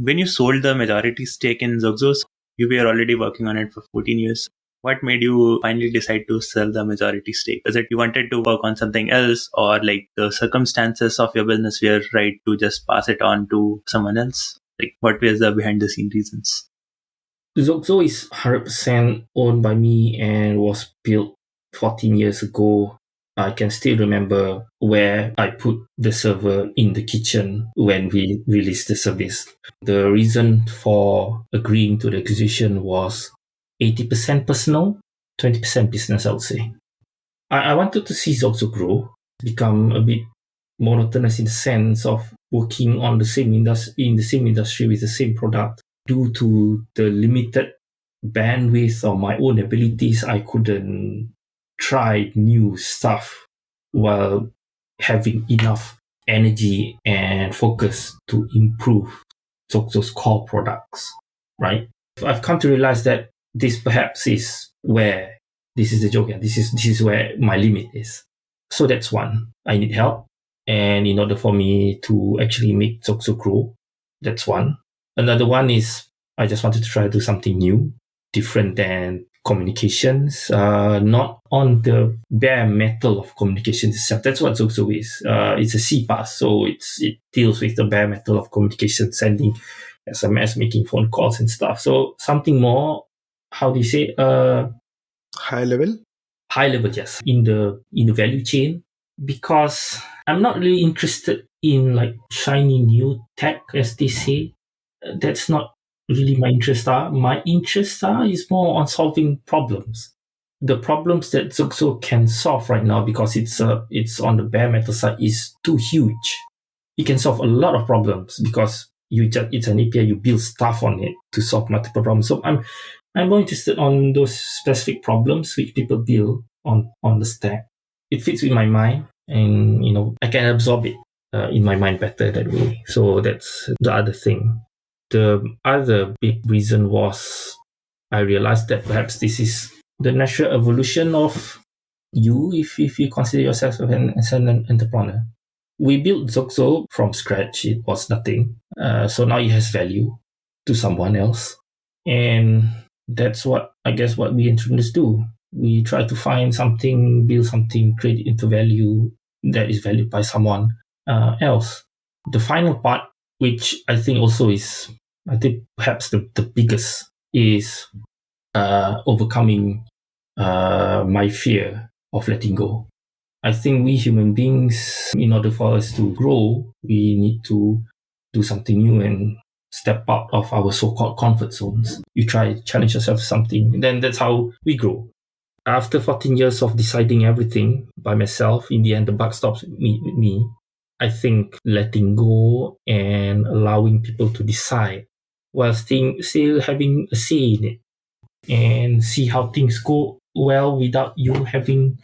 When you sold the majority stake in Xoxzo, you were already working on it for 14 years. What made you finally decide to sell the majority stake? Was it you wanted to work on something else, or like the circumstances of your business were right to just pass it on to someone else? Like, what was the behind the scene reasons? Xoxzo is 100% owned by me and was built 14 years ago. I can still remember where I put the server in the kitchen when we released the service. The reason for agreeing to the acquisition was 80% personal, 20% business, I would say. I wanted to see Xoxzo grow, become a bit monotonous in the sense of working on the same in the same industry with the same product. Due to the limited bandwidth of my own abilities, I couldn't try new stuff while having enough energy and focus to improve Xoxzo's core products, right? I've come to realize that this perhaps is where this is the joke, and this is where my limit is. So that's one. I need help, and in order for me to actually make Xoxzo grow, that's one. Another one is I just wanted to try to do something new, different than communications, not on the bare metal of communications itself. That's what Xoxzo is. It's a CPaaS, so it deals with the bare metal of communication, sending SMS, making phone calls and stuff. So something more, how do you say, High level? high level, yes, in the value chain, because I'm not really interested in like shiny new tech, as they say. That's not really my interest. My interest is more on solving problems. The problems that Xoxzo can solve right now, because it's on the bare metal side, is too huge. It can solve a lot of problems because it's an API, you build stuff on it to solve multiple problems. So I'm more interested on those specific problems which people build on the stack. It fits with my mind, and I can absorb it in my mind better that way. So that's the other thing. The other big reason was I realized that perhaps this is the natural evolution of you if you consider yourself as an entrepreneur. We built Xoxzo from scratch. It was nothing. So now it has value to someone else. And that's what we entrepreneurs do. We try to find something, build something, create it into value that is valued by someone else. The final part, which I think also is, I think perhaps the biggest, is overcoming my fear of letting go. I think we human beings, in order for us to grow, we need to do something new and step out of our so-called comfort zones. You try challenge yourself to something, and then that's how we grow. After 14 years of deciding everything by myself, in the end, the buck stops with me. I think letting go and allowing people to decide while still having a say in it, and see how things go well without you having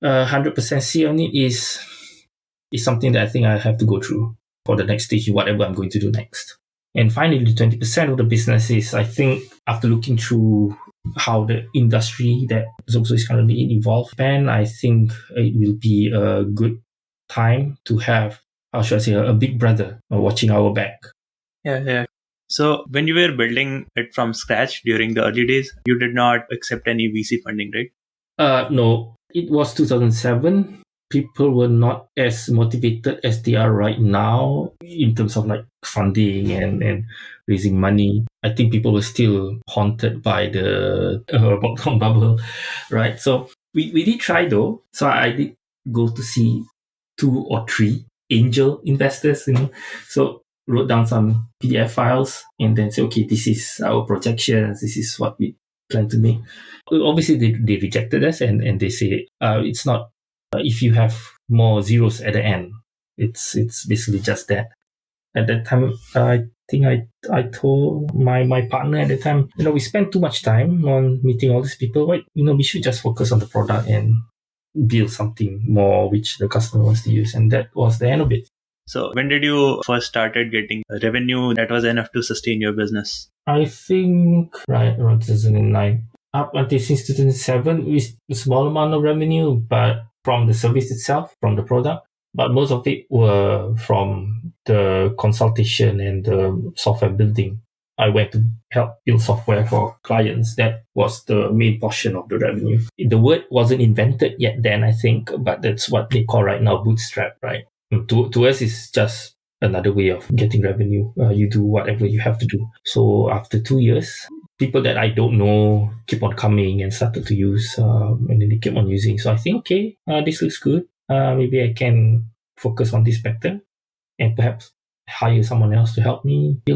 100% say on it is something that I think I have to go through for the next stage, whatever I'm going to do next. And finally, the 20% of the business is, I think, after looking through how the industry that Xoxzo is currently in evolved, and I think it will be a good time to have, how should I say, a big brother watching our back. Yeah. So when you were building it from scratch during the early days, you did not accept any VC funding, right? No, it was 2007. People were not as motivated as they are right now in terms of like funding and raising money. I think people were still haunted by the bottom bubble, right? So we did try though. So I did go to see 2 or 3 angel investors, So wrote down some PDF files and then say, okay, this is our projections. This is what we plan to make. Obviously, they rejected us and they say it's not. If you have more zeros at the end, it's basically just that. At that time, I think I told my partner at the time, we spent too much time on meeting all these people. Right? We should just focus on the product and build something more which the customer wants to use. And that was the end of it. So when did you first started getting revenue that was enough to sustain your business? I think right around 2009. Up until since 2007, with a small amount of revenue, but from the service itself, from the product. but most of it were from the consultation and the software building. I went to help build software for clients. That was the main portion of the revenue. The word wasn't invented yet then, I think, but that's what they call right now bootstrap, right? To us, it's just another way of getting revenue. You do whatever you have to do. So after 2 years, people that I don't know keep on coming and started to use, and then they keep on using. So I think, okay, this looks good. Maybe I can focus on this better and perhaps hire someone else to help me build